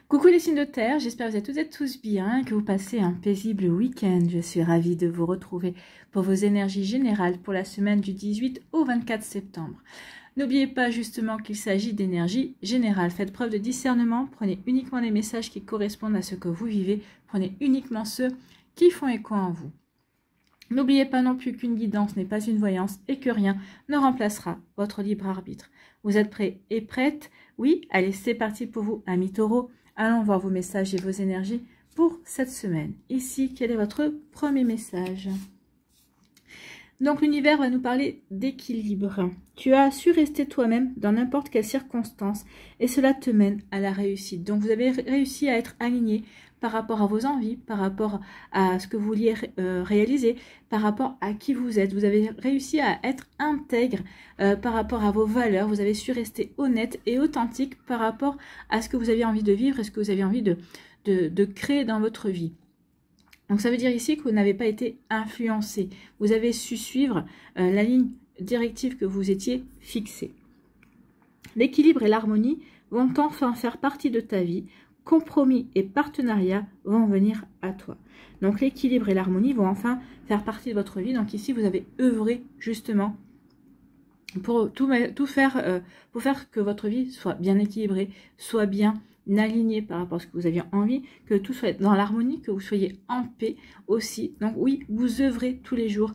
Coucou les signes de terre, j'espère que vous êtes toutes et tous bien, que vous passez un paisible week-end. Je suis ravie de vous retrouver pour vos énergies générales pour la semaine du 18 au 24 septembre. N'oubliez pas justement qu'il s'agit d'énergie générale. Faites preuve de discernement, prenez uniquement les messages qui correspondent à ce que vous vivez, prenez uniquement ceux qui font écho en vous. N'oubliez pas non plus qu'une guidance n'est pas une voyance et que rien ne remplacera votre libre arbitre. Vous êtes prêts et prêtes? Oui, allez, c'est parti pour vous, amis taureaux. Allons voir vos messages et vos énergies pour cette semaine. Ici, quel est votre premier message? Donc, l'univers va nous parler d'équilibre. Tu as su rester toi-même dans n'importe quelle circonstance et cela te mène à la réussite. Donc, vous avez réussi à être aligné par rapport à vos envies, par rapport à ce que vous vouliez réaliser, par rapport à qui vous êtes. Vous avez réussi à être intègre par rapport à vos valeurs. Vous avez su rester honnête et authentique par rapport à ce que vous aviez envie de vivre et ce que vous avez envie de créer dans votre vie. Donc ça veut dire ici que vous n'avez pas été influencé. Vous avez su suivre la ligne directive que vous étiez fixée. L'équilibre et l'harmonie vont enfin faire partie de ta vie. Compromis et partenariat vont venir à toi. Donc l'équilibre et l'harmonie vont enfin faire partie de votre vie. Donc ici, vous avez œuvré justement pour tout faire, pour faire que votre vie soit bien équilibrée, soit bien alignée par rapport à ce que vous aviez envie, que tout soit dans l'harmonie, que vous soyez en paix aussi. Donc oui, vous œuvrez tous les jours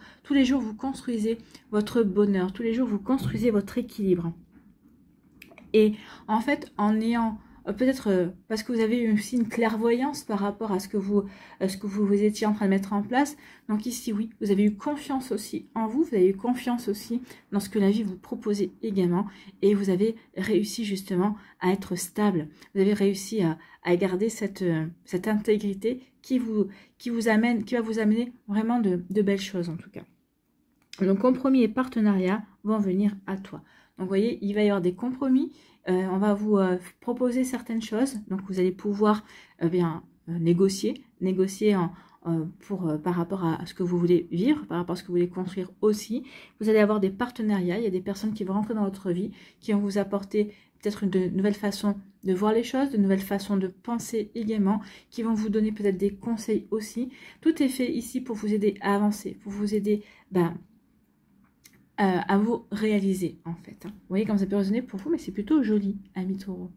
vous construisez votre bonheur, tous les jours vous construisez votre équilibre. Et en fait, en ayant peut-être parce que vous avez eu aussi une clairvoyance par rapport à ce que vous étiez en train de mettre en place. Donc ici, oui, vous avez eu confiance aussi en vous, vous avez eu confiance aussi dans ce que la vie vous proposait également. Et vous avez réussi justement à être stable. Vous avez réussi à garder cette intégrité qui va vous amener vraiment de belles choses en tout cas. Donc compromis et partenariat vont venir à toi. Donc vous voyez, il va y avoir des compromis. On va vous proposer certaines choses. Donc vous allez pouvoir négocier par rapport à ce que vous voulez vivre, par rapport à ce que vous voulez construire aussi. Vous allez avoir des partenariats. Il y a des personnes qui vont rentrer dans votre vie, qui vont vous apporter peut-être de nouvelles façons de voir les choses, de nouvelles façons de penser également, qui vont vous donner peut-être des conseils aussi. Tout est fait ici pour vous aider à avancer, pour vous aider à vous réaliser en fait. Vous voyez comme ça peut résonner pour vous, mais c'est plutôt joli, amis taureaux.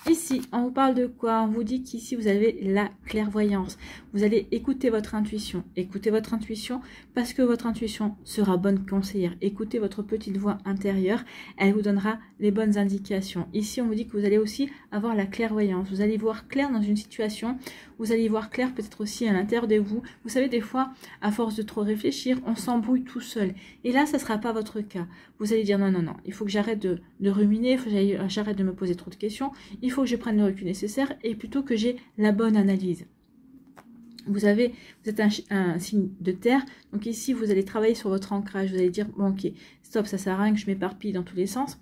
Ici, on vous parle de quoi? On vous dit qu'ici, vous avez la clairvoyance. Vous allez écouter votre intuition. Écoutez votre intuition parce que votre intuition sera bonne conseillère. Écoutez votre petite voix intérieure. Elle vous donnera les bonnes indications. Ici, on vous dit que vous allez aussi avoir la clairvoyance. Vous allez voir clair dans une situation. Vous allez voir clair peut-être aussi à l'intérieur de vous. Vous savez, des fois, à force de trop réfléchir, on s'embrouille tout seul. Et là, ça ne sera pas votre cas. Vous allez dire non, non, non. Il faut que j'arrête de ruminer. Il faut que j'arrête de me poser trop de questions. Il faut que je prenne le recul nécessaire et plutôt que j'ai la bonne analyse. Vous êtes un signe de terre, donc ici vous allez travailler sur votre ancrage, vous allez dire bon ok, stop, ça sert à rien que je m'éparpille dans tous les sens.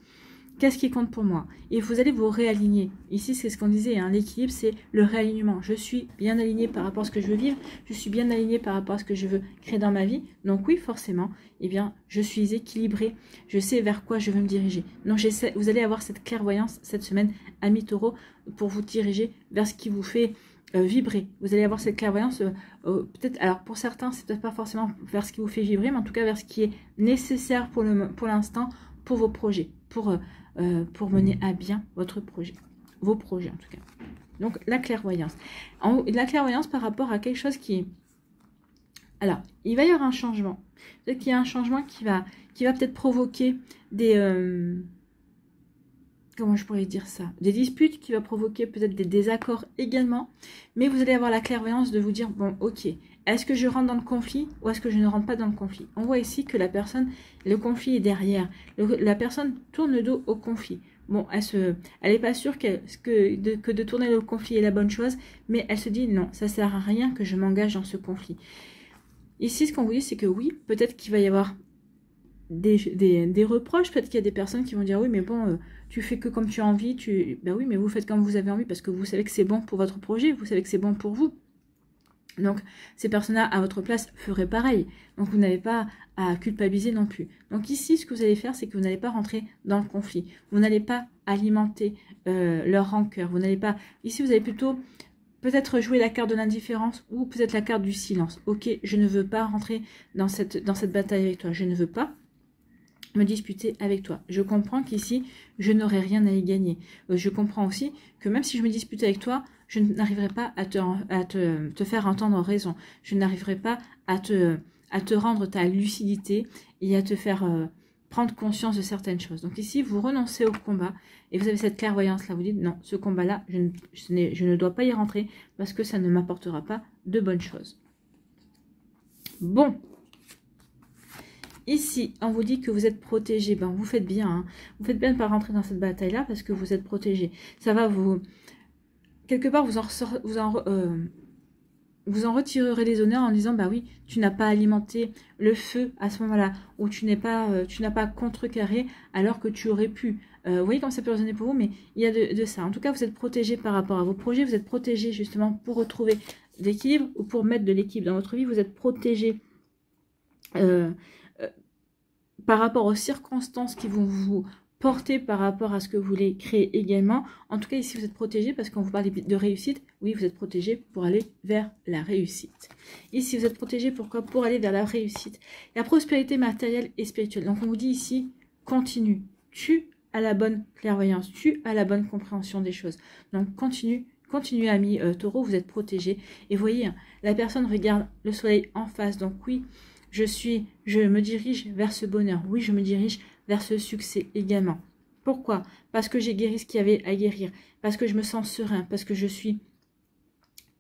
Qu'est-ce qui compte pour moi? Et vous allez vous réaligner. Ici, c'est ce qu'on disait, hein, l'équilibre, c'est le réalignement. Je suis bien aligné par rapport à ce que je veux vivre. Je suis bien aligné par rapport à ce que je veux créer dans ma vie. Donc oui, forcément, eh bien, je suis équilibrée. Je sais vers quoi je veux me diriger. Donc vous allez avoir cette clairvoyance cette semaine, amis taureaux, pour vous diriger vers ce qui vous fait vibrer. Vous allez avoir cette clairvoyance, peut-être, alors pour certains, c'est peut-être pas forcément vers ce qui vous fait vibrer, mais en tout cas vers ce qui est nécessaire pour l'instant, pour vos projets, pour mener à bien votre projet, vos projets en tout cas. Donc la clairvoyance. La clairvoyance par rapport à quelque chose qui est... Alors, il va y avoir un changement. Peut-être qu'il y a un changement qui va peut-être provoquer des... comment je pourrais dire ça? Des disputes, qui va provoquer peut-être des désaccords également. Mais vous allez avoir la clairvoyance de vous dire, bon, ok, est-ce que je rentre dans le conflit ou est-ce que je ne rentre pas dans le conflit? On voit ici que la personne, le conflit est derrière. La personne tourne le dos au conflit. Bon, elle n'est pas sûre que de tourner le conflit est la bonne chose, mais elle se dit, non, ça ne sert à rien que je m'engage dans ce conflit. Ici, ce qu'on vous dit, c'est que oui, peut-être qu'il va y avoir des reproches, peut-être qu'il y a des personnes qui vont dire oui mais bon tu fais que comme tu as envie, ben oui mais vous faites comme vous avez envie parce que vous savez que c'est bon pour votre projet, vous savez que c'est bon pour vous. Donc, ces personnes-là, à votre place, feraient pareil. Donc, vous n'avez pas à culpabiliser non plus. Donc, ici, ce que vous allez faire, c'est que vous n'allez pas rentrer dans le conflit. Vous n'allez pas alimenter leur rancœur. Vous n'allez pas... Ici, vous allez plutôt peut-être jouer la carte de l'indifférence ou peut-être la carte du silence. Ok, je ne veux pas rentrer dans cette bataille avec toi. Je ne veux pas me disputer avec toi. Je comprends qu'ici, je n'aurai rien à y gagner. Je comprends aussi que même si je me dispute avec toi, je n'arriverai pas à te faire entendre raison. Je n'arriverai pas à te rendre ta lucidité et à te faire prendre conscience de certaines choses. Donc ici, vous renoncez au combat et vous avez cette clairvoyance-là. Vous dites, non, ce combat-là, je ne dois pas y rentrer parce que ça ne m'apportera pas de bonnes choses. Bon. Ici, on vous dit que vous êtes protégé. Ben, vous faites bien. Hein. Vous faites bien de ne pas rentrer dans cette bataille-là parce que vous êtes protégé. Ça va vous... Quelque part, vous en retirerez les honneurs en disant, bah oui, tu n'as pas alimenté le feu à ce moment-là. Ou tu n'as pas contrecarré alors que tu aurais pu. Vous voyez comment ça peut résonner pour vous, mais il y a de ça. En tout cas, vous êtes protégé par rapport à vos projets. Vous êtes protégé justement pour retrouver l'équilibre ou pour mettre de l'équilibre dans votre vie. Vous êtes protégé par rapport aux circonstances qui vont vous porter par rapport à ce que vous voulez créer également. En tout cas, ici, vous êtes protégé parce qu'on vous parle de réussite. Oui, vous êtes protégé pour aller vers la réussite. Ici, vous êtes protégé pourquoi? Pour aller vers la réussite. La prospérité matérielle et spirituelle. Donc, on vous dit ici, continue. Tu as la bonne clairvoyance. Tu as la bonne compréhension des choses. Donc, continue. Continuez, amis taureau, vous êtes protégés. Et vous voyez, la personne regarde le soleil en face. Donc, oui, je me dirige vers ce bonheur. Oui, je me dirige vers ce succès également. Pourquoi? Parce que j'ai guéri ce qu'il y avait à guérir. Parce que je me sens serein. Parce que je suis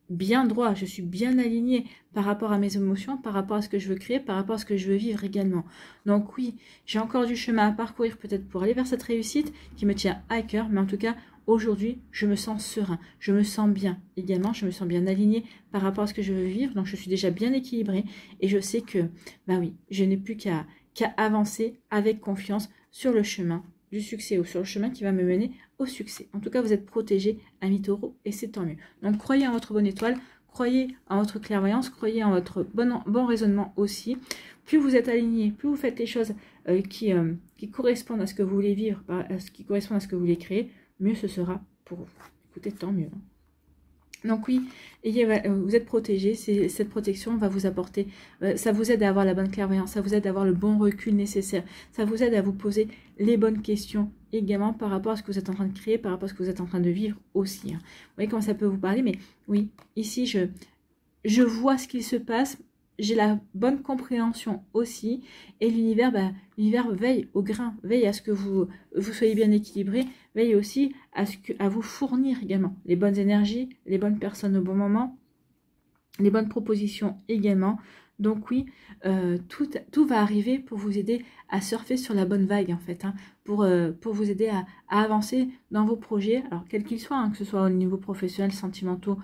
bien droit. Je suis bien aligné par rapport à mes émotions, par rapport à ce que je veux créer, par rapport à ce que je veux vivre également. Donc oui, j'ai encore du chemin à parcourir peut-être pour aller vers cette réussite qui me tient à cœur. Mais en tout cas, aujourd'hui, je me sens serein. Je me sens bien également. Je me sens bien aligné par rapport à ce que je veux vivre. Donc, je suis déjà bien équilibrée. Et je sais que, bah oui, je n'ai plus qu'à avancer avec confiance sur le chemin du succès ou sur le chemin qui va me mener au succès. En tout cas, vous êtes protégés, amis taureaux, et c'est tant mieux. Donc, croyez en votre bonne étoile, croyez en votre clairvoyance, croyez en votre bon raisonnement aussi. Plus vous êtes aligné, plus vous faites les choses qui correspondent à ce que vous voulez vivre, qui correspondent à ce que vous voulez créer, mieux ce sera pour vous. Écoutez, tant mieux. Donc oui, vous êtes protégés, cette protection va vous apporter, ça vous aide à avoir la bonne clairvoyance, ça vous aide à avoir le bon recul nécessaire, ça vous aide à vous poser les bonnes questions également par rapport à ce que vous êtes en train de créer, par rapport à ce que vous êtes en train de vivre aussi. Hein. Vous voyez comment ça peut vous parler, mais oui, ici je vois ce qu'il se passe, j'ai la bonne compréhension aussi, et l'univers veille au grain, veille à ce que vous soyez bien équilibré, veille aussi à vous fournir également les bonnes énergies, les bonnes personnes au bon moment, les bonnes propositions également. Donc oui, tout va arriver pour vous aider à surfer sur la bonne vague en fait, hein, pour vous aider à avancer dans vos projets, alors quels qu'ils soient, hein, que ce soit au niveau professionnel, sentimentaux,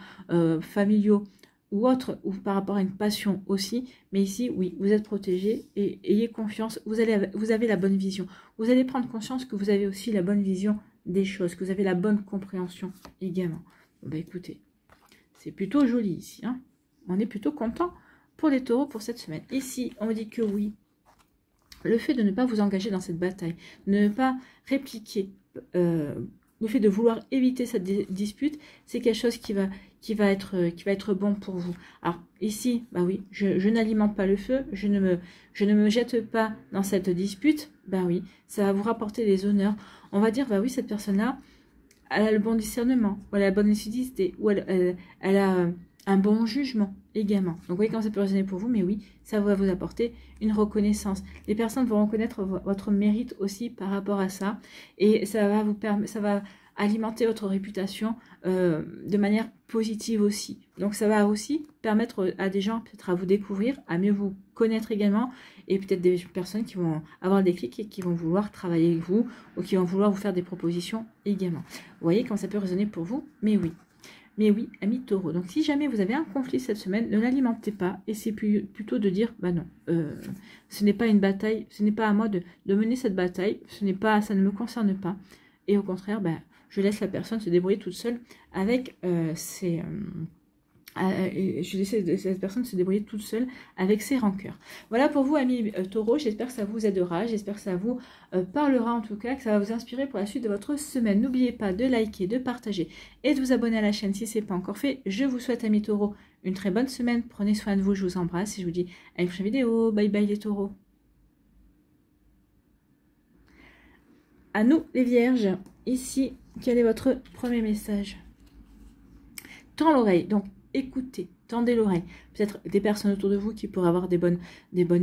familiaux, ou autre, ou par rapport à une passion aussi, mais ici, oui, vous êtes protégés et ayez confiance, vous avez la bonne vision. Vous allez prendre conscience que vous avez aussi la bonne vision des choses, que vous avez la bonne compréhension également. Bon, bah écoutez, c'est plutôt joli ici, hein. On est plutôt content pour les taureaux pour cette semaine. Ici, on me dit que oui, le fait de ne pas vous engager dans cette bataille, de ne pas répliquer, le fait de vouloir éviter cette dispute, c'est quelque chose qui va être bon pour vous. Alors ici, bah oui, je n'alimente pas le feu, je ne me jette pas dans cette dispute, bah oui, ça va vous rapporter des honneurs. On va dire, bah oui, cette personne-là, elle a le bon discernement, ou elle a la bonne lucidité, ou elle a un bon jugement également. Donc vous voyez comment ça peut résonner pour vous, mais oui, ça va vous apporter une reconnaissance. Les personnes vont reconnaître votre mérite aussi par rapport à ça, et ça va alimenter votre réputation de manière positive aussi. Donc ça va aussi permettre à des gens peut-être à vous découvrir, à mieux vous connaître également, et peut-être des personnes qui vont avoir des clics et qui vont vouloir travailler avec vous, ou qui vont vouloir vous faire des propositions également. Vous voyez comment ça peut résonner pour vous, mais oui. Mais oui, amis taureau. Donc si jamais vous avez un conflit cette semaine, ne l'alimentez pas. Et c'est plutôt de dire, bah non, ce n'est pas une bataille, ce n'est pas à moi de mener cette bataille, ça ne me concerne pas. Et au contraire, bah, je laisse la personne se débrouiller toute seule avec je laisse cette personne se débrouiller toute seule avec ses rancœurs. Voilà pour vous, amis taureaux. J'espère que ça vous aidera. J'espère que ça vous parlera en tout cas, que ça va vous inspirer pour la suite de votre semaine. N'oubliez pas de liker, de partager et de vous abonner à la chaîne si ce n'est pas encore fait. Je vous souhaite, amis taureaux, une très bonne semaine. Prenez soin de vous. Je vous embrasse et je vous dis à une prochaine vidéo. Bye bye les taureaux. À nous les vierges. Ici, quel est votre premier message? Tends l'oreille. Donc, écoutez, tendez l'oreille. Peut-être des personnes autour de vous qui pourraient avoir des bonnes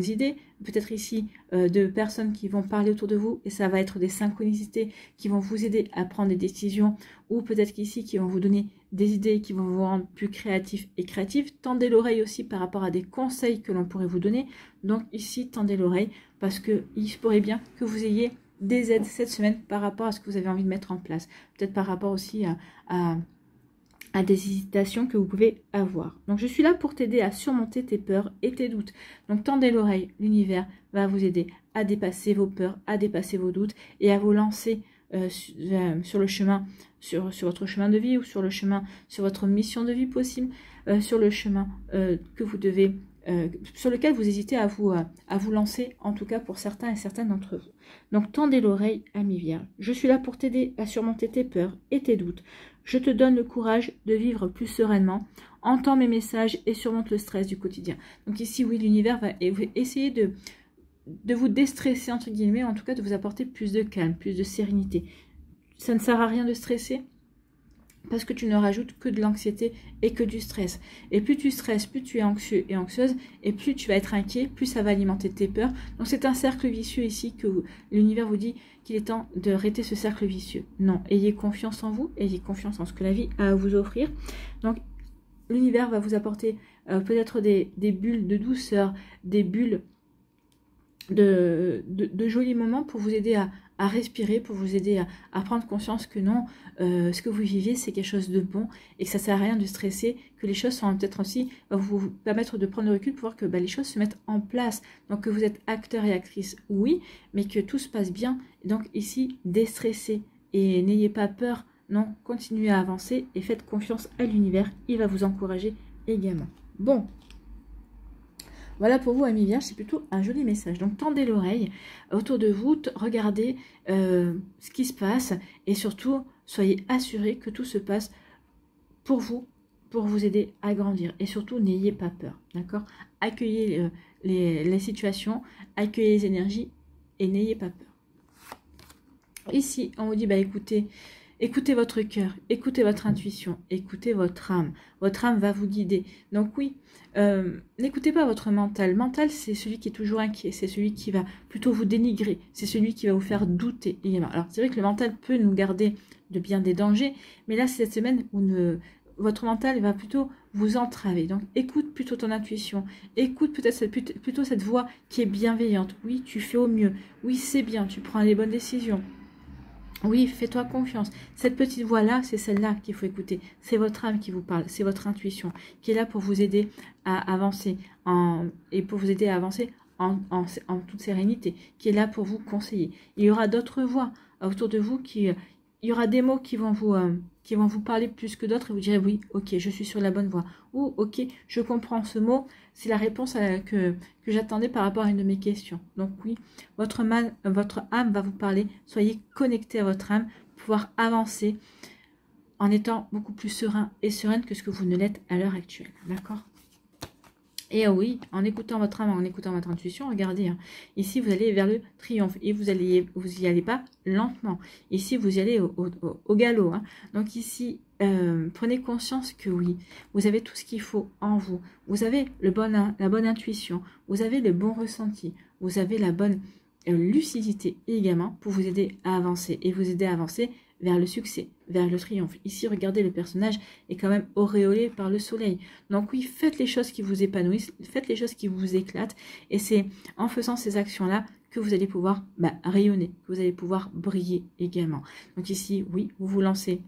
idées. Peut-être ici de personnes qui vont parler autour de vous et ça va être des synchronicités qui vont vous aider à prendre des décisions. Ou peut-être qu'ici qui vont vous donner des idées qui vont vous rendre plus créatifs et créatifs. Tendez l'oreille aussi par rapport à des conseils que l'on pourrait vous donner. Donc ici, tendez l'oreille parce qu'il se pourrait bien que vous ayez des aides cette semaine par rapport à ce que vous avez envie de mettre en place. Peut-être par rapport aussi à des hésitations que vous pouvez avoir. Donc, je suis là pour t'aider à surmonter tes peurs et tes doutes. Donc, tendez l'oreille. L'univers va vous aider à dépasser vos peurs, à dépasser vos doutes et à vous lancer sur le chemin, sur votre chemin de vie ou sur le chemin, sur votre mission de vie possible, sur le chemin que vous devez, sur lequel vous hésitez à vous lancer, en tout cas pour certains et certaines d'entre vous. Donc, tendez l'oreille, ami vierge. Je suis là pour t'aider à surmonter tes peurs et tes doutes. Je te donne le courage de vivre plus sereinement. Entends mes messages et surmonte le stress du quotidien. Donc ici, oui, l'univers va essayer de vous déstresser, entre guillemets, en tout cas de vous apporter plus de calme, plus de sérénité. Ça ne sert à rien de stresser parce que tu ne rajoutes que de l'anxiété et que du stress. Et plus tu stresses, plus tu es anxieux et anxieuse, et plus tu vas être inquiet, plus ça va alimenter tes peurs. Donc c'est un cercle vicieux ici que l'univers vous dit qu'il est temps de arrêter ce cercle vicieux. Non, ayez confiance en vous, ayez confiance en ce que la vie a à vous offrir. Donc l'univers va vous apporter peut-être des bulles de douceur, des bulles de jolis moments pour vous aider à respirer, pour vous aider à prendre conscience que non, ce que vous viviez, c'est quelque chose de bon et que ça ne sert à rien de stresser, que les choses sont peut-être aussi, vous permettre de prendre le recul pour voir que les choses se mettent en place. Donc que vous êtes acteur et actrice, oui, mais que tout se passe bien. Donc ici, déstressez et n'ayez pas peur, non, continuez à avancer et faites confiance à l'univers, il va vous encourager également. Bon. Voilà pour vous, amis vierges, c'est plutôt un joli message. Donc, tendez l'oreille autour de vous, regardez ce qui se passe et surtout, soyez assurés que tout se passe pour vous aider à grandir. Et surtout, n'ayez pas peur, d'accord? Accueillez les situations, accueillez les énergies et n'ayez pas peur. Ici, on vous dit, écoutez votre cœur, écoutez votre intuition, écoutez votre âme. Votre âme va vous guider. Donc oui, n'écoutez pas votre mental. Mental, c'est celui qui est toujours inquiet, c'est celui qui va plutôt vous dénigrer, c'est celui qui va vous faire douter également. Alors c'est vrai que le mental peut nous garder de bien des dangers, mais là, cette semaine, votre mental va plutôt vous entraver. Donc écoute plutôt ton intuition, écoute peut-être plutôt cette voix qui est bienveillante. Oui, tu fais au mieux, oui, c'est bien, tu prends les bonnes décisions. Oui, fais-toi confiance. Cette petite voix-là, c'est celle-là qu'il faut écouter. C'est votre âme qui vous parle, c'est votre intuition qui est là pour vous aider à avancer et pour vous aider à avancer en toute sérénité, qui est là pour vous conseiller. Il y aura d'autres voix autour de vous il y aura des mots qui vont vous parler plus que d'autres et vous direz oui, ok, je suis sur la bonne voie. Ou ok, je comprends ce mot, c'est la réponse que j'attendais par rapport à une de mes questions. Donc oui, votre âme va vous parler. Soyez connecté à votre âme pour pouvoir avancer en étant beaucoup plus serein et sereine que ce que vous ne l'êtes à l'heure actuelle. D'accord ? Et oui, en écoutant votre âme, en écoutant votre intuition, regardez, hein, ici vous allez vers le triomphe et vous y allez pas lentement. Ici vous y allez au galop. Hein. Donc ici, prenez conscience que oui, vous avez tout ce qu'il faut en vous. Vous avez la bonne intuition, vous avez le bon ressenti, vous avez la bonne lucidité également pour vous aider à avancer et vous aider à avancer vers le succès, vers le triomphe. Ici, regardez, le personnage est quand même auréolé par le soleil. Donc oui, faites les choses qui vous épanouissent, faites les choses qui vous éclatent. Et c'est en faisant ces actions-là que vous allez pouvoir rayonner, que vous allez pouvoir briller également. Donc ici, oui, vous vous lancez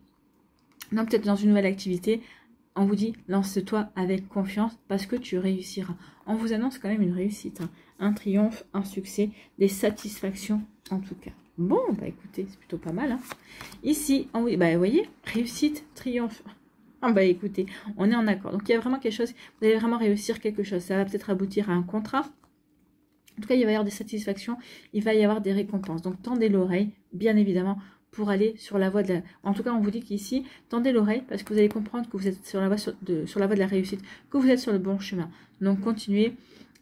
peut-être dans une nouvelle activité. On vous dit, lance-toi avec confiance parce que tu réussiras. On vous annonce quand même une réussite, hein, un triomphe, un succès, des satisfactions en tout cas. Bon, écoutez, c'est plutôt pas mal. Hein. Ici, vous voyez, réussite, triomphe. Bah écoutez, on est en accord. Donc il y a vraiment quelque chose, vous allez vraiment réussir quelque chose. Ça va peut-être aboutir à un contrat. En tout cas, il va y avoir des satisfactions, il va y avoir des récompenses. Donc tendez l'oreille, bien évidemment, pour aller sur la voie de la... En tout cas, on vous dit qu'ici, tendez l'oreille parce que vous allez comprendre que vous êtes sur la voie, sur la voie de la réussite, que vous êtes sur le bon chemin. Donc continuez,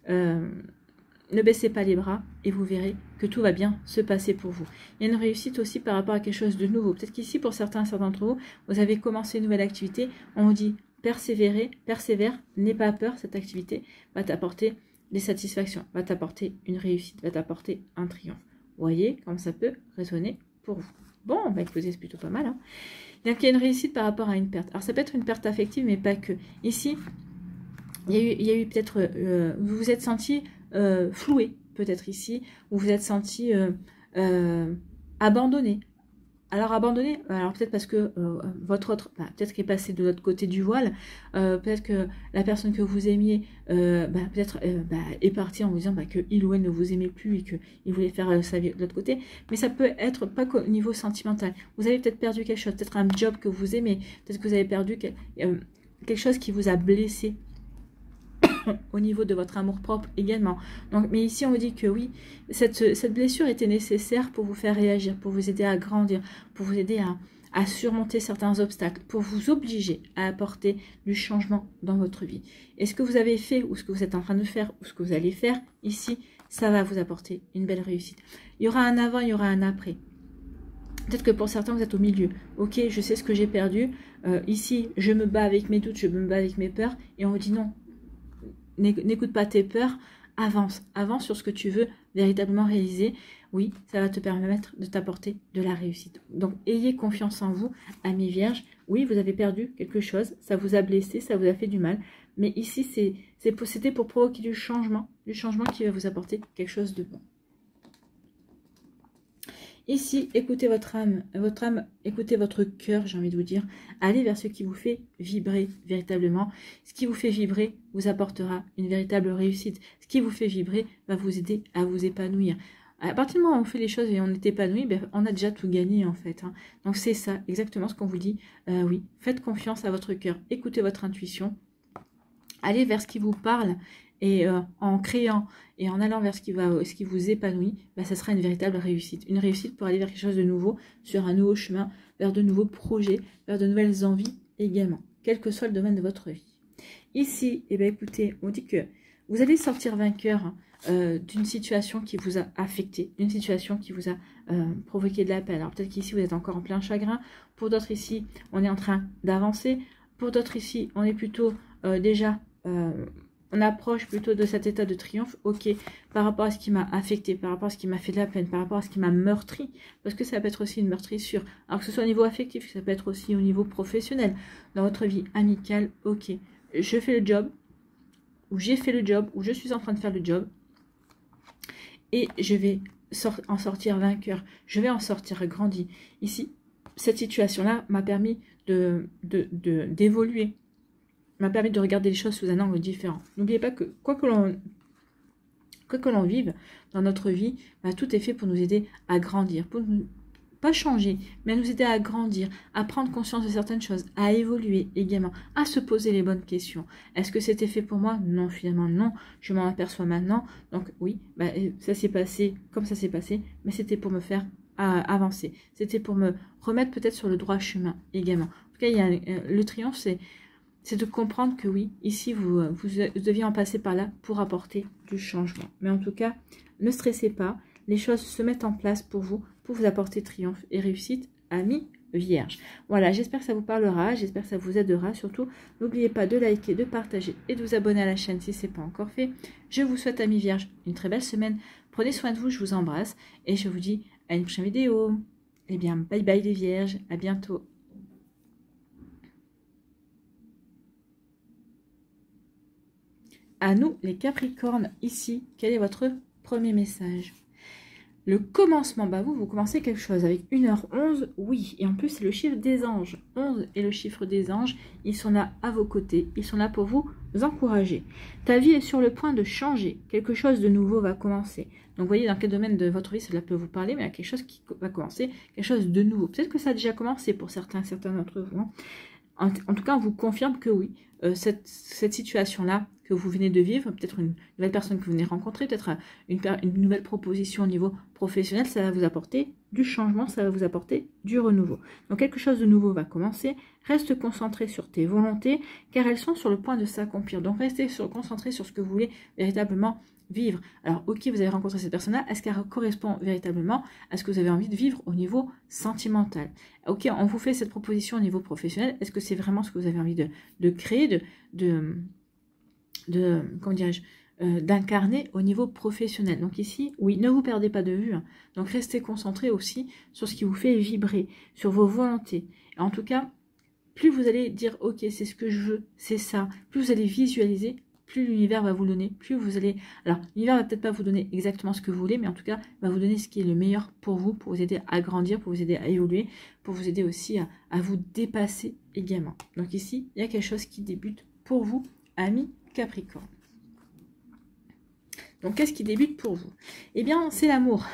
ne baissez pas les bras et vous verrez que tout va bien se passer pour vous. Il y a une réussite aussi par rapport à quelque chose de nouveau. Peut-être qu'ici, pour certains d'entre vous, vous avez commencé une nouvelle activité. On vous dit persévérer, persévère, n'aie pas peur, cette activité va t'apporter des satisfactions, va t'apporter une réussite, va t'apporter un triomphe. Vous voyez comme ça peut résonner pour vous. Bon, bah écoutez, c'est plutôt pas mal. Hein. Donc il y a une réussite par rapport à une perte. Alors ça peut être une perte affective, mais pas que. Ici, il y a eu peut-être, vous vous êtes senti floué, peut-être ici, ou vous vous êtes senti abandonné. Alors abandonné, alors peut-être parce que votre autre, peut-être qu'il est passé de l'autre côté du voile, peut-être que la personne que vous aimiez, peut-être est partie en vous disant que il ou elle ne vous aimait plus et qu'il voulait faire sa vie de l'autre côté. Mais ça peut être pas qu'au niveau sentimental. Vous avez peut-être perdu quelque chose, peut-être un job que vous aimez, peut-être que vous avez perdu quelque chose qui vous a blessé. Au niveau de votre amour-propre également. Donc, mais ici, on vous dit que oui, cette blessure était nécessaire pour vous faire réagir, pour vous aider à grandir, pour vous aider à surmonter certains obstacles, pour vous obliger à apporter du changement dans votre vie. Et ce que vous avez fait, ou ce que vous êtes en train de faire, ou ce que vous allez faire, ici, ça va vous apporter une belle réussite. Il y aura un avant, il y aura un après. Peut-être que pour certains, vous êtes au milieu. Ok, je sais ce que j'ai perdu. Ici, je me bats avec mes doutes, je me bats avec mes peurs. Et on vous dit non. N'écoute pas tes peurs, avance sur ce que tu veux véritablement réaliser. Oui, ça va te permettre de t'apporter de la réussite. Donc, ayez confiance en vous, amis vierges. Oui, vous avez perdu quelque chose, ça vous a blessé, ça vous a fait du mal. Mais ici, c'était pour provoquer du changement qui va vous apporter quelque chose de bon. Ici, écoutez votre âme, écoutez votre cœur, j'ai envie de vous dire. Allez vers ce qui vous fait vibrer véritablement. Ce qui vous fait vibrer vous apportera une véritable réussite. Ce qui vous fait vibrer va vous aider à vous épanouir. À partir du moment où on fait les choses et on est épanoui, on a déjà tout gagné en fait. Hein. Donc c'est ça, exactement ce qu'on vous dit. Oui, faites confiance à votre cœur, écoutez votre intuition. Allez vers ce qui vous parle. Et en créant et en allant vers ce qui vous épanouit, ça sera une véritable réussite. Une réussite pour aller vers quelque chose de nouveau, sur un nouveau chemin, vers de nouveaux projets, vers de nouvelles envies également, quel que soit le domaine de votre vie. Ici, écoutez, on dit que vous allez sortir vainqueur d'une situation qui vous a affecté, d'une situation qui vous a provoqué de la peine. Alors peut-être qu'ici, vous êtes encore en plein chagrin. Pour d'autres ici, on est en train d'avancer. Pour d'autres ici, on est plutôt déjà... on approche plutôt de cet état de triomphe, ok, par rapport à ce qui m'a affecté, par rapport à ce qui m'a fait de la peine, par rapport à ce qui m'a meurtri, parce que ça peut être aussi une meurtrissure, alors que ce soit au niveau affectif, ça peut être aussi au niveau professionnel, dans votre vie amicale, ok, je fais le job, ou j'ai fait le job, ou je suis en train de faire le job, et je vais en sortir vainqueur, je vais en sortir grandi. Ici, cette situation-là m'a permis d'évoluer, m'a permis de regarder les choses sous un angle différent. N'oubliez pas que quoi que l'on vive dans notre vie, tout est fait pour nous aider à grandir, pour nous, pas changer, mais à nous aider à grandir, à prendre conscience de certaines choses, à évoluer également, à se poser les bonnes questions. Est-ce que c'était fait pour moi? Non, finalement non, je m'en aperçois maintenant. Donc oui, ça s'est passé comme ça s'est passé, mais c'était pour me faire avancer. C'était pour me remettre peut-être sur le droit chemin également. En tout cas, le triomphe, c'est de comprendre que oui, ici, vous deviez en passer par là pour apporter du changement. Mais en tout cas, ne stressez pas. Les choses se mettent en place pour vous apporter triomphe et réussite, amis vierges. Voilà, j'espère que ça vous parlera, j'espère que ça vous aidera. Surtout, n'oubliez pas de liker, de partager et de vous abonner à la chaîne si ce n'est pas encore fait. Je vous souhaite, amis vierges, une très belle semaine. Prenez soin de vous, je vous embrasse et je vous dis à une prochaine vidéo. Eh bien, bye bye les vierges, à bientôt. À nous, les Capricornes, ici, quel est votre premier message? Le commencement, vous commencez quelque chose avec 1h11, oui. Et en plus, c'est le chiffre des anges. 11 est le chiffre des anges. Ils sont là à vos côtés. Ils sont là pour vous encourager. Ta vie est sur le point de changer. Quelque chose de nouveau va commencer. Donc, vous voyez dans quel domaine de votre vie cela peut vous parler, mais il y a quelque chose qui va commencer, quelque chose de nouveau. Peut-être que ça a déjà commencé pour certains d'entre vous. Hein. en tout cas, on vous confirme que oui, cette situation-là que vous venez de vivre, peut-être une nouvelle personne que vous venez rencontrer, peut-être une nouvelle proposition au niveau professionnel, ça va vous apporter du changement, ça va vous apporter du renouveau. Donc quelque chose de nouveau va commencer. Reste concentré sur tes volontés, car elles sont sur le point de s'accomplir. Donc restez concentré sur ce que vous voulez véritablement vivre. Alors ok, vous avez rencontré cette personne-là, est-ce qu'elle correspond véritablement à ce que vous avez envie de vivre au niveau sentimental? Ok, on vous fait cette proposition au niveau professionnel, est-ce que c'est vraiment ce que vous avez envie de créer, comment dirais-je, d'incarner au niveau professionnel? Donc ici, oui, ne vous perdez pas de vue, hein. Donc restez concentré aussi sur ce qui vous fait vibrer, sur vos volontés. Et en tout cas, plus vous allez dire ok, c'est ce que je veux, c'est ça, plus vous allez visualiser, plus l'univers va vous donner, plus vous allez... Alors, l'univers va peut-être pas vous donner exactement ce que vous voulez, mais en tout cas, va vous donner ce qui est le meilleur pour vous aider à grandir, pour vous aider à évoluer, pour vous aider aussi à vous dépasser également. Donc ici, il y a quelque chose qui débute pour vous, amis Capricorne. Donc, qu'est-ce qui débute pour vous? Eh bien, c'est l'amour.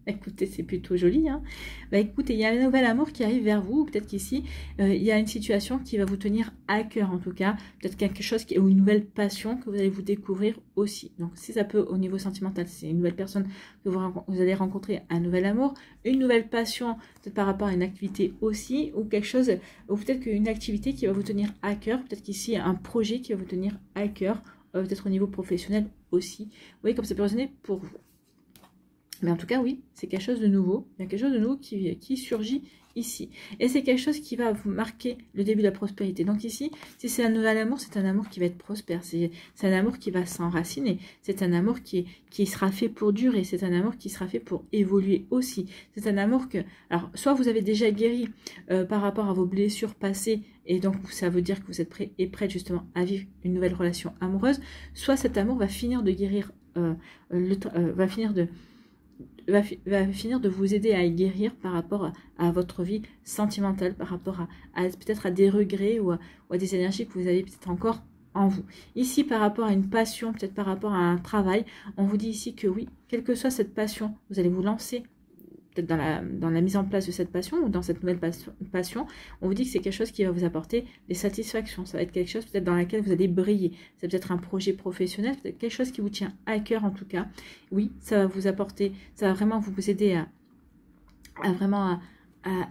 Écoutez, c'est plutôt joli, hein. Bah écoutez, il y a un nouvel amour qui arrive vers vous. Peut-être qu'ici, il y a une situation qui va vous tenir à cœur en tout cas. Peut-être quelque chose ou une nouvelle passion que vous allez vous découvrir aussi. Donc si ça peut au niveau sentimental, c'est une nouvelle personne que vous allez rencontrer, un nouvel amour, une nouvelle passion, peut-être par rapport à une activité aussi, ou quelque chose, ou peut-être qu'une activité qui va vous tenir à cœur. Peut-être qu'ici, un projet qui va vous tenir à cœur, peut-être au niveau professionnel aussi. Vous voyez comme ça peut résonner pour vous. Mais en tout cas, oui, c'est quelque chose de nouveau. Il y a quelque chose de nouveau qui surgit ici. Et c'est quelque chose qui va vous marquer le début de la prospérité. Donc ici, si c'est un nouvel amour, c'est un amour qui va être prospère. C'est un amour qui va s'enraciner. C'est un amour qui sera fait pour durer. C'est un amour qui sera fait pour évoluer aussi. C'est un amour que... Alors, soit vous avez déjà guéri par rapport à vos blessures passées, et donc ça veut dire que vous êtes prêt et prête justement à vivre une nouvelle relation amoureuse, soit cet amour va finir de guérir, va finir de vous aider à guérir par rapport à votre vie sentimentale, par rapport à peut-être à des regrets ou à des énergies que vous avez peut-être encore en vous. Ici, par rapport à une passion, peut-être par rapport à un travail, on vous dit ici que oui, quelle que soit cette passion, vous allez vous lancer peut-être dans la mise en place de cette passion ou dans cette nouvelle passion, on vous dit que c'est quelque chose qui va vous apporter des satisfactions. Ça va être quelque chose peut-être dans laquelle vous allez briller. C'est peut-être un projet professionnel, peut-être quelque chose qui vous tient à cœur en tout cas. Oui, ça va vous apporter, ça va vraiment vous aider à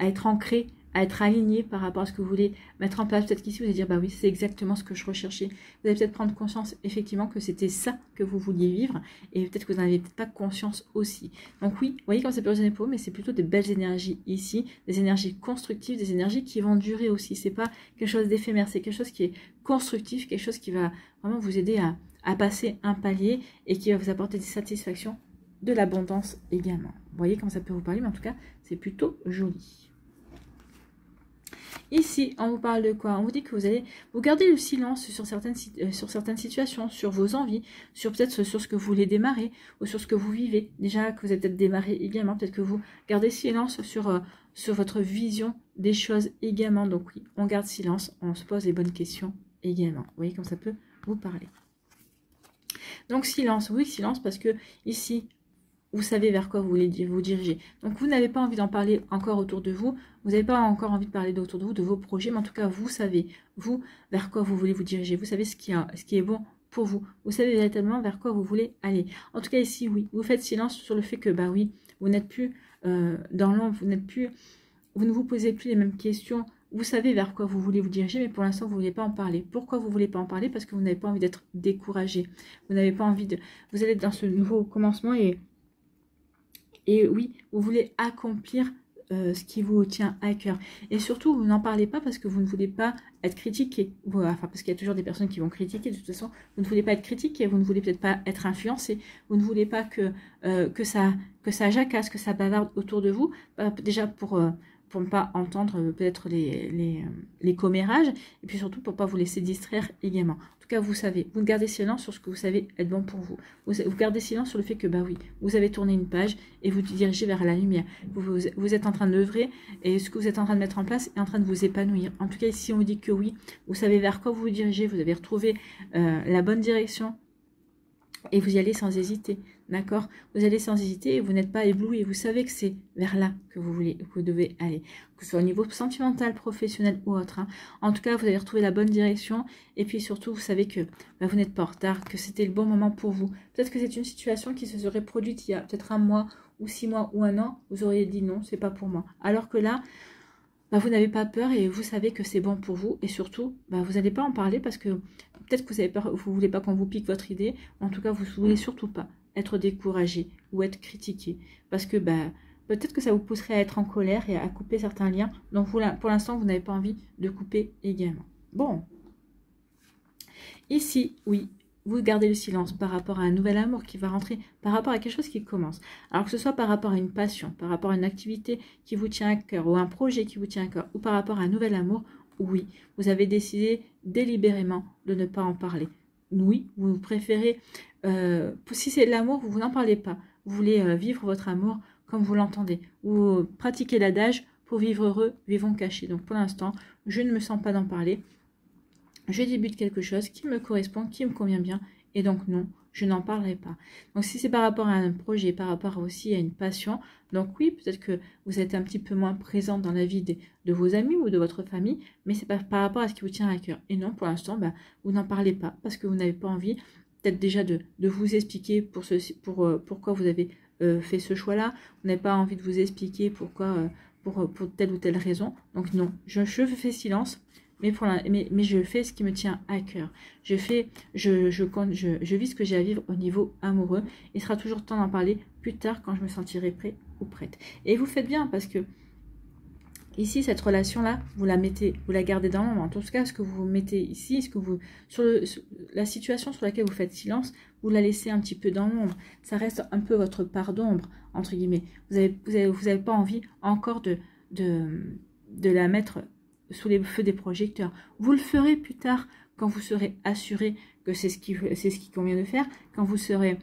être ancré, à être aligné par rapport à ce que vous voulez mettre en place. Peut-être qu'ici, vous allez dire, bah oui, c'est exactement ce que je recherchais. Vous allez peut-être prendre conscience, effectivement, que c'était ça que vous vouliez vivre. Et peut-être que vous n'en avez peut-être pas conscience aussi. Donc oui, vous voyez comme ça peut résonner pour vous, mais c'est plutôt des belles énergies ici, des énergies constructives, des énergies qui vont durer aussi. C'est pas quelque chose d'éphémère, c'est quelque chose qui est constructif, quelque chose qui va vraiment vous aider à passer un palier et qui va vous apporter des satisfactions, de l'abondance également. Vous voyez comment ça peut vous parler, mais en tout cas, c'est plutôt joli. Ici, on vous parle de quoi? On vous dit que vous allez vous garder le silence sur certaines situations, sur vos envies, sur peut-être sur ce que vous voulez démarrer ou sur ce que vous vivez. Déjà que vous avez peut-être démarré également, peut-être que vous gardez silence sur votre vision des choses également. Donc oui, on garde silence, on se pose les bonnes questions également. Vous voyez comme ça peut vous parler. Donc silence, oui, silence parce que ici, vous savez vers quoi vous voulez vous diriger. Donc, vous n'avez pas envie d'en parler encore autour de vous. Vous n'avez pas encore envie de parler autour de vous, de vos projets. Mais en tout cas, vous savez, vous, vers quoi vous voulez vous diriger. Vous savez ce qui est bon pour vous. Vous savez véritablement vers quoi vous voulez aller. En tout cas, ici, oui, vous faites silence sur le fait que, bah oui, vous n'êtes plus dans l'ombre. Vous ne vous posez plus les mêmes questions. Vous savez vers quoi vous voulez vous diriger, mais pour l'instant, vous ne voulez pas en parler. Pourquoi vous ne voulez pas en parler? Parce que vous n'avez pas envie d'être découragé. Vous n'avez pas envie de... Vous allez dans ce nouveau commencement et oui, vous voulez accomplir ce qui vous tient à cœur. Et surtout, vous n'en parlez pas parce que vous ne voulez pas être critiqué. Enfin, parce qu'il y a toujours des personnes qui vont critiquer. De toute façon, vous ne voulez pas être critiqué, vous ne voulez peut-être pas être influencé, vous ne voulez pas que ça jacasse, que ça bavarde autour de vous. Déjà pour ne pas entendre peut-être les commérages, et puis surtout pour ne pas vous laisser distraire également. En tout cas, vous savez, vous gardez silence sur ce que vous savez être bon pour vous. Vous gardez silence sur le fait que, bah oui, vous avez tourné une page et vous dirigez vers la lumière. Vous êtes en train d'œuvrer et ce que vous êtes en train de mettre en place est en train de vous épanouir. En tout cas, ici, on vous dit que oui, vous savez vers quoi vous vous dirigez, vous avez retrouvé la bonne direction. Et vous y allez sans hésiter, d'accord? Vous allez sans hésiter et vous n'êtes pas ébloui. Vous savez que c'est vers là que que vous devez aller, que ce soit au niveau sentimental, professionnel ou autre, hein. En tout cas, vous allez retrouver la bonne direction. Et puis surtout, vous savez que vous n'êtes pas en retard, que c'était le bon moment pour vous. Peut-être que c'est une situation qui se serait produite il y a peut-être un mois ou 6 mois ou un an. Vous auriez dit non, c'est pas pour moi. Alors que là, vous n'avez pas peur et vous savez que c'est bon pour vous. Et surtout, vous n'allez pas en parler parce que peut-être que vous avez peur, vous ne voulez pas qu'on vous pique votre idée. En tout cas, vous ne voulez surtout pas être découragé ou être critiqué. Parce que peut-être que ça vous pousserait à être en colère et à couper certains liens. Donc pour l'instant, vous n'avez pas envie de couper également. Bon. Ici, oui, vous gardez le silence par rapport à un nouvel amour qui va rentrer, par rapport à quelque chose qui commence. Alors que ce soit par rapport à une passion, par rapport à une activité qui vous tient à cœur, ou un projet qui vous tient à cœur, ou par rapport à un nouvel amour, oui, vous avez décidé délibérément de ne pas en parler. Oui, vous préférez, si c'est de l'amour, vous n'en parlez pas. Vous voulez vivre votre amour comme vous l'entendez. Vous pratiquez l'adage, pour vivre heureux, vivons cachés. Donc pour l'instant, je ne me sens pas d'en parler. Je débute quelque chose qui me correspond, qui me convient bien, et donc non, je n'en parlerai pas. Donc si c'est par rapport à un projet, par rapport aussi à une passion, donc oui, peut-être que vous êtes un petit peu moins présent dans la vie de vos amis ou de votre famille, mais c'est par rapport à ce qui vous tient à cœur. Et non, pour l'instant, vous n'en parlez pas, parce que vous n'avez pas envie, peut-être déjà de vous expliquer pourquoi vous avez fait ce choix-là, vous n'avez pas envie de vous expliquer pourquoi, pour telle ou telle raison. Donc non, je fais silence. Mais je fais ce qui me tient à cœur. Je vis ce que j'ai à vivre au niveau amoureux. Il sera toujours temps d'en parler plus tard quand je me sentirai prêt ou prête. Et vous faites bien parce que ici, cette relation-là, vous la gardez dans l'ombre. En tout cas, ce que vous mettez ici, la situation sur laquelle vous faites silence, vous la laissez un petit peu dans l'ombre. Ça reste un peu votre part d'ombre, entre guillemets. Vous avez pas envie encore de la mettre sous les feux des projecteurs. Vous le ferez plus tard quand vous serez assuré que c'est ce qui convient de faire, quand vous aurez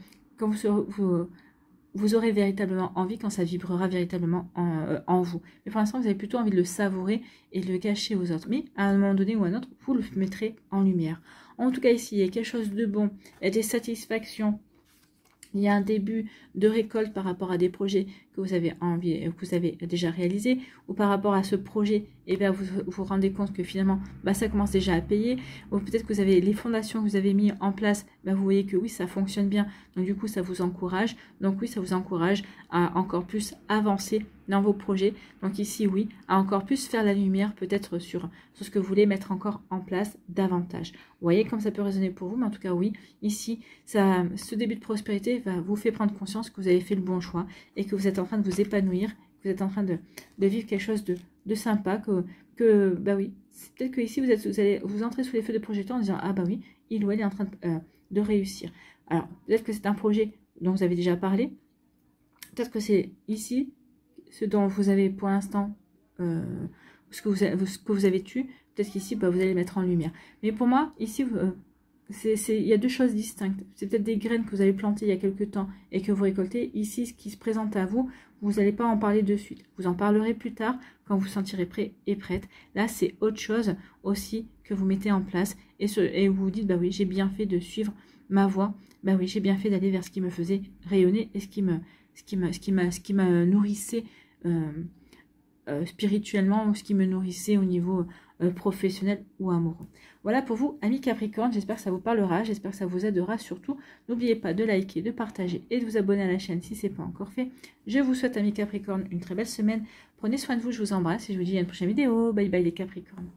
véritablement envie, quand ça vibrera véritablement en vous. Mais pour l'instant, vous avez plutôt envie de le savourer et de le cacher aux autres. Mais à un moment donné ou à un autre, vous le mettrez en lumière. En tout cas, ici, il y a quelque chose de bon, il y a des satisfactions. Il y a un début de récolte par rapport à des projets que vous avez déjà réalisés, ou par rapport à ce projet, vous vous rendez compte que finalement, ça commence déjà à payer, ou peut-être que vous avez les fondations que vous avez mis en place, vous voyez que oui, ça fonctionne bien, donc du coup, ça vous encourage. Donc oui, ça vous encourage à encore plus avancer dans vos projets. Donc ici, oui, à encore plus faire la lumière peut-être sur ce que vous voulez mettre encore en place davantage. Vous voyez comme ça peut résonner pour vous, mais en tout cas, oui, ici, ce début de prospérité vous fait prendre conscience que vous avez fait le bon choix et que vous êtes en train de vous épanouir, que vous êtes en train de vivre quelque chose de sympa, oui, peut-être que ici, vous entrez sous les feux de projecteurs en disant, ah oui, il ou elle est en train de réussir. Alors, peut-être que c'est un projet dont vous avez déjà parlé, peut-être que c'est ici ce dont vous avez pour l'instant, ce que vous avez tué, peut-être qu'ici, vous allez mettre en lumière. Mais pour moi, ici, il y a deux choses distinctes. C'est peut-être des graines que vous avez plantées il y a quelques temps et que vous récoltez. Ici, ce qui se présente à vous, vous n'allez pas en parler de suite. Vous en parlerez plus tard quand vous vous sentirez prêt et prête. Là, c'est autre chose aussi que vous mettez en place et vous vous dites, oui, j'ai bien fait de suivre ma voie. Oui, j'ai bien fait d'aller vers ce qui me faisait rayonner et ce qui me nourrissait spirituellement, ou ce qui me nourrissait au niveau professionnel ou amoureux. Voilà pour vous, amis Capricorne, j'espère que ça vous parlera, j'espère que ça vous aidera surtout. N'oubliez pas de liker, de partager et de vous abonner à la chaîne si ce n'est pas encore fait. Je vous souhaite, amis Capricorne, une très belle semaine. Prenez soin de vous, je vous embrasse et je vous dis à une prochaine vidéo. Bye bye les Capricornes.